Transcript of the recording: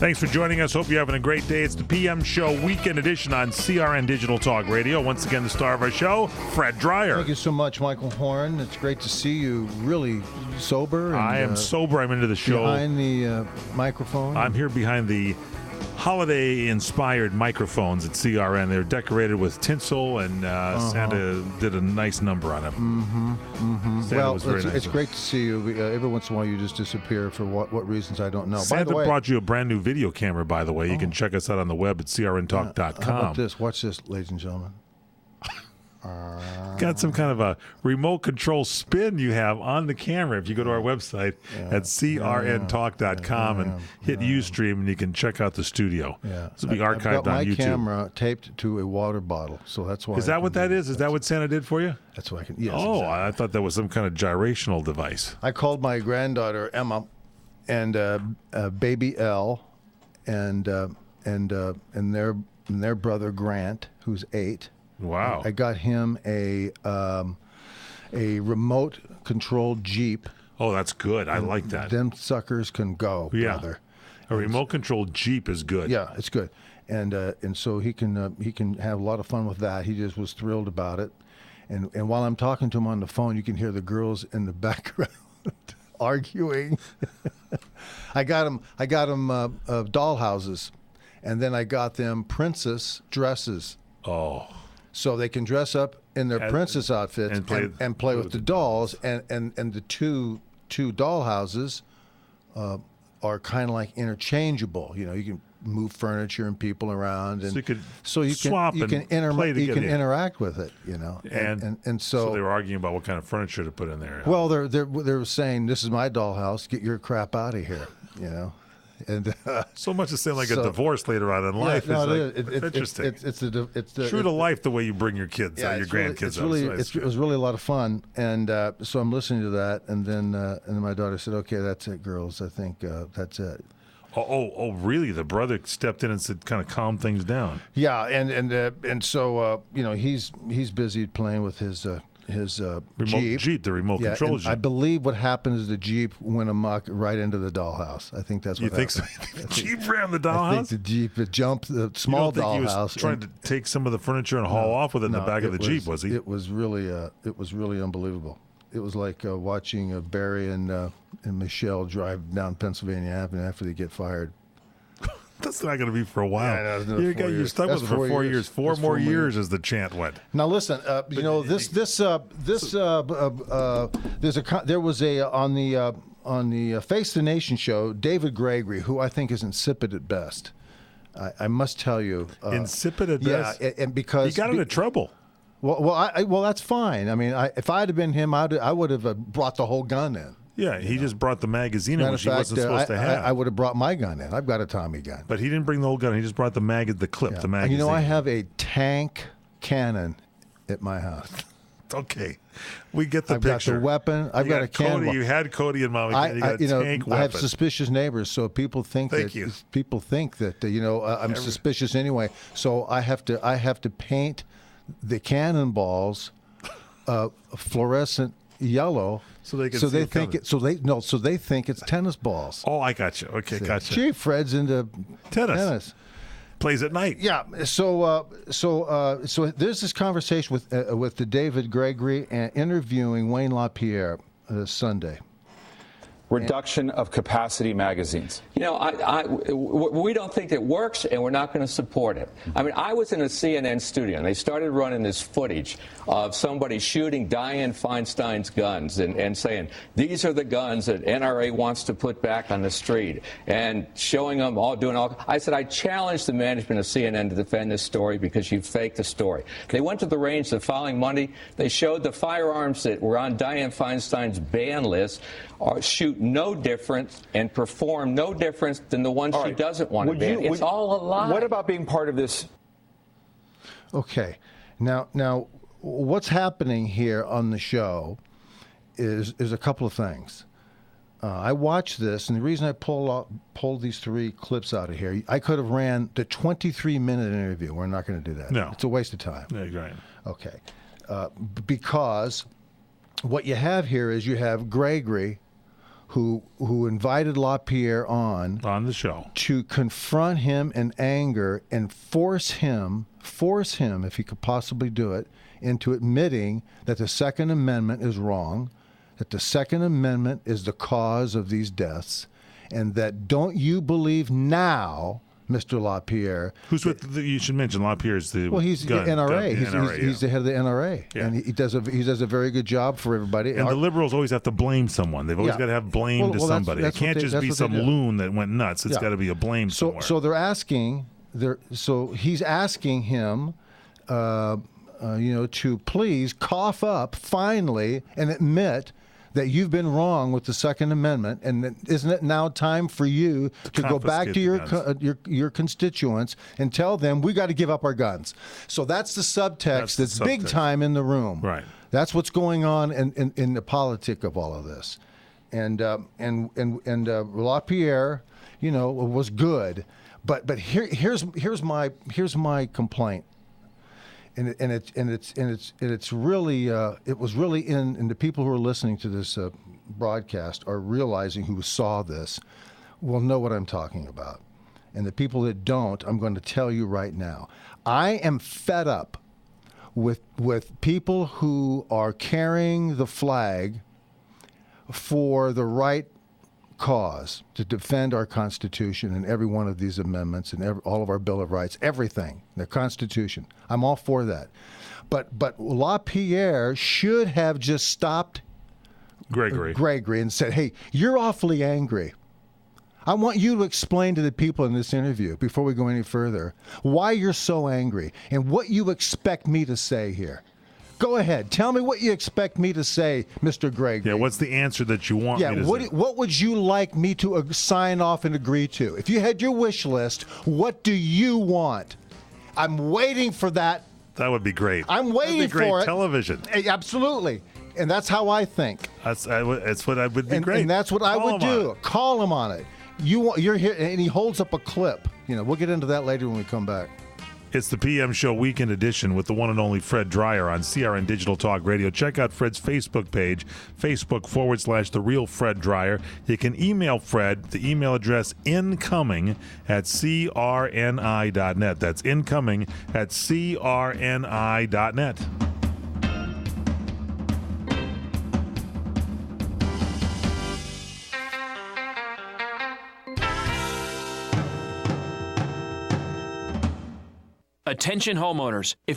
Thanks for joining us. Hope you're having a great day. It's the PM Show Weekend Edition on CRN Digital Talk Radio. Once again, the star of our show, Fred Dreyer. Thank you so much, Michael Horn. It's great to see you really sober. And, I am sober. I'm into the show. Behind the microphone. I'm here behind the holiday-inspired microphones at CRN. They're decorated with tinsel, and Santa did a nice number on them. Well, was very nice. it's great to see you. Every once in a while, you just disappear for what reasons I don't know. Santa By the way, brought you a brand new video camera, by the way. You can check us out on the web at crntalk.com. how about this? Watch this, ladies and gentlemen. Got some kind of a remote control spin you have on the camera. If you go to our website at crntalk.com and hit Ustream, and you can check out the studio. Yeah. This will be I've archived got my on YouTube. camera taped to a water bottle, so that's why. Is that what that is? Is that what Santa did for you? That's what I can. Yes. Oh, exactly. I thought that was some kind of gyrational device. I called my granddaughter Emma, and baby Elle, and their brother Grant, who's 8. Wow. I got him a remote controlled Jeep. Oh, that's good. I like that. Them suckers can go, brother. A remote controlled Jeep is good. Yeah, it's good, and so he can have a lot of fun with that. He just was thrilled about it, and while I'm talking to him on the phone, you can hear the girls in the background arguing. I got him dollhouses, and then I got them princess dresses. Oh. So they can dress up in their princess outfits and play with the dolls, and the two dollhouses are kind of like interchangeable. You know, you can move furniture and people around, and so you can swap you can interact with it. You know, and so they were arguing about what kind of furniture to put in there. Well, they're saying, "This is my dollhouse. Get your crap out of here." You know. And so much the same like a divorce later on in life. It's interesting. It's true to life the way you bring your kids, your grandkids. It was really a lot of fun, and so I'm listening to that, and then my daughter said, "Okay, that's it, girls. I think that's it." Oh, really? The brother stepped in and said, kind of calm things down. Yeah, and so he's busy playing with his remote Jeep, the remote control Jeep. I believe what happened is the Jeep went amok right into the dollhouse. I think that's what happened. You think so? The Jeep ran the dollhouse? I think the Jeep jumped the small dollhouse. He was trying to take some of the furniture and haul off with it in the back of the Jeep, was he? It was really unbelievable. It was like watching Barry and Michelle drive down Pennsylvania Avenue after they get fired. That's not going to be for a while. Yeah, you're stuck with it for 4 years. Four more years as the chant went. Now listen, there was on the Face the Nation show, David Gregory, who I think is insipid at best. I must tell you, insipid at best. Yeah, and because he got into trouble. Well, that's fine. I mean, if I had been him, I would have brought the whole gun in. Yeah, he just brought the magazine in, which he wasn't supposed to have. I would have brought my gun in. I've got a Tommy gun. But he didn't bring the whole gun. He just brought the clip, the magazine. You know, I have a tank cannon at my house. Okay, we get the I've picture. I've got the weapon. I've got a cannon. You had Cody and Mommy. You got a tank weapon. I have suspicious neighbors, so people think that I'm suspicious anyway. So I have to paint the cannonballs fluorescent yellow. So they think it's tennis balls. Oh, I got you. Okay, gotcha. Gee, Fred's into tennis. Plays at night. Yeah. So there's this conversation with the David Gregory interviewing Wayne LaPierre Sunday. Reduction of capacity magazines. You know, we don't think it works, and we're not going to support it. I mean, I was in a CNN studio, and they started running this footage of somebody shooting Dianne Feinstein's guns and saying, these are the guns that NRA wants to put back on the street, and showing them all. I said, I challenge the management of CNN to defend this story because you faked the story. They went to the range the following Monday. They showed the firearms that were on Dianne Feinstein's ban list shoot no different and perform no difference than the ones she doesn't want to ban. It's all a lie. What about being part of this? Okay. Now, what's happening here on the show is a couple of things. I watched this, and the reason I pulled these 3 clips out of here, I could have ran the 23-minute interview. We're not going to do that. No. It's a waste of time. Yeah, right. Okay. Because what you have here is you have Gregory, who invited LaPierre on the show to confront him in anger and force him, if he could possibly do it, into admitting that the Second Amendment is wrong, that the Second Amendment is the cause of these deaths, and that don't you believe now, Mr. LaPierre. Who's with you should mention LaPierre is the he's the NRA. He's the head of the NRA, Yeah. and he does a very good job for everybody. And the liberals always have to blame someone. They've always got to have blame to somebody. That's it can't just be some loon that went nuts. It's got to be a blame somewhere. So they're asking. So he's asking him, to please cough up finally and admit that you've been wrong with the Second Amendment, and that, isn't it now time for you to go back to your constituents and tell them we got to give up our guns? So that's the subtext that's big time in the room. Right. That's what's going on in the politic of all of this, and LaPierre, was good, but here's my complaint. And it's really it was really in the people who are listening to this broadcast are realizing, who saw this will know what I'm talking about, and the people that don't, I'm going to tell you right now. I am fed up with people who are carrying the flag for the right cause to defend our Constitution and every one of these amendments and all of our Bill of Rights, everything, the Constitution. I'm all for that. But LaPierre should have just stopped Gregory and said, hey, you're awfully angry. I want you to explain to the people in this interview, before we go any further, why you're so angry and what you expect me to say here. Go ahead. Tell me what you expect me to say, Mr. Gregory. Yeah, what's the answer that you want me to say? What would you like me to sign off and agree to? If you had your wish list, what do you want? I'm waiting for that. That would be great. I'm waiting That'd be great for it. Television. Absolutely. And that's how I think. That's what I would be great. And that's what I would do. Call him on it. You're here, and he holds up a clip. We'll get into that later when we come back. It's the PM Show Weekend Edition with the one and only Fred Dreyer on CRN Digital Talk Radio. Check out Fred's Facebook page, Facebook.com/The Real Fred Dreyer. You can email Fred, the email address incoming@crni.net. That's incoming@crni.net. Attention homeowners, if